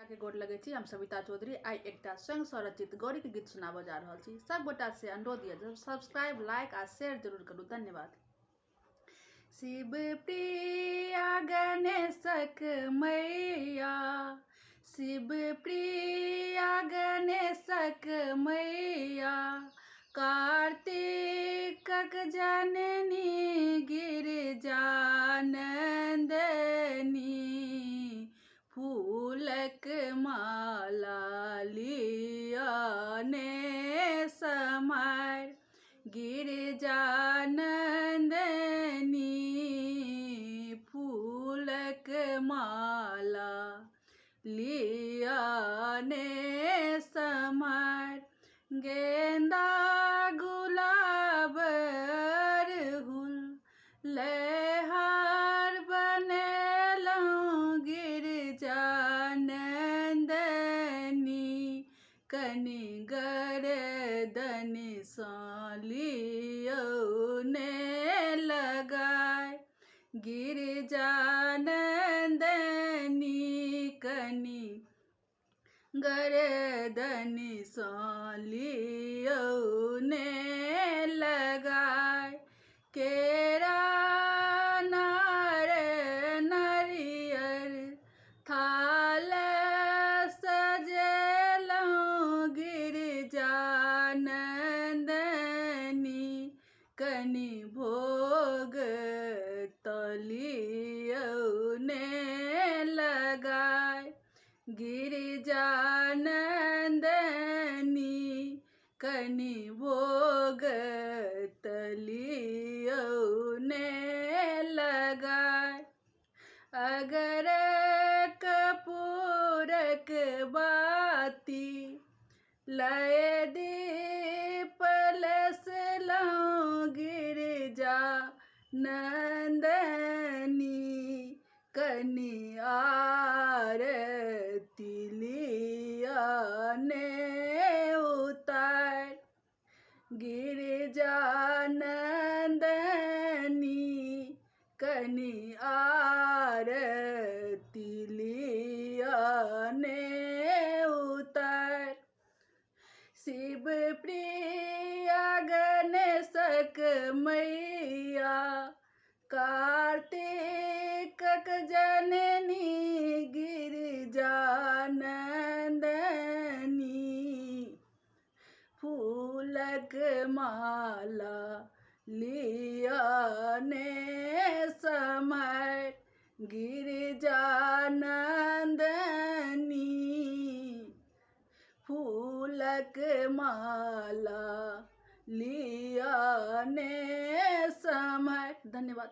के गोड़ लगे छी। हम सविता चौधरी आई एकटा स्वयं स्वरचित गौरी के गीत सुनाबो जा रहल छी। सब गोटा से अनुरोध ये सब्सक्राइब लाइक आ शेयर जरूर करू। धन्यवाद। शिव प्रिया गणेशक मैया, शिव प्रिया गणेशक मैया, कार्तिकक जननी गिरिजानंदनी, फूलक माला लिया ने समार, गिरिजानंदनी फूलक माला लिया ने समार, गेंदा गुलाब अड़हुल लेहार बनेलहुँ गिरिजानंदनी, कनि गरदनि सँ लियौ ने लगाय, गिरिजानंदनी कनि गरदनि सँ लियौ ने लगाय, केरा नार नरियर थाल सजेलहुँ गिरिजानंदनी, कनि भोग तलियौ ने लगाय, गिरिजानंदनी कनि भोग तलियौ ने लगाय, अगर कपूरक बाती लय दीप लेसलहुँ गिरिजानंदनी, कनि आरती लिया ने उतार, गिरिजानंदनी कनि आरती लिया ने उतार, शिव प्रिया गणेशक मैया, कार्तिकक जननी गिरिजानंदनी, फूलक माला लिया ने समार, गिरिजानंदनी फूलक माला लिया ने समार। धन्यवाद।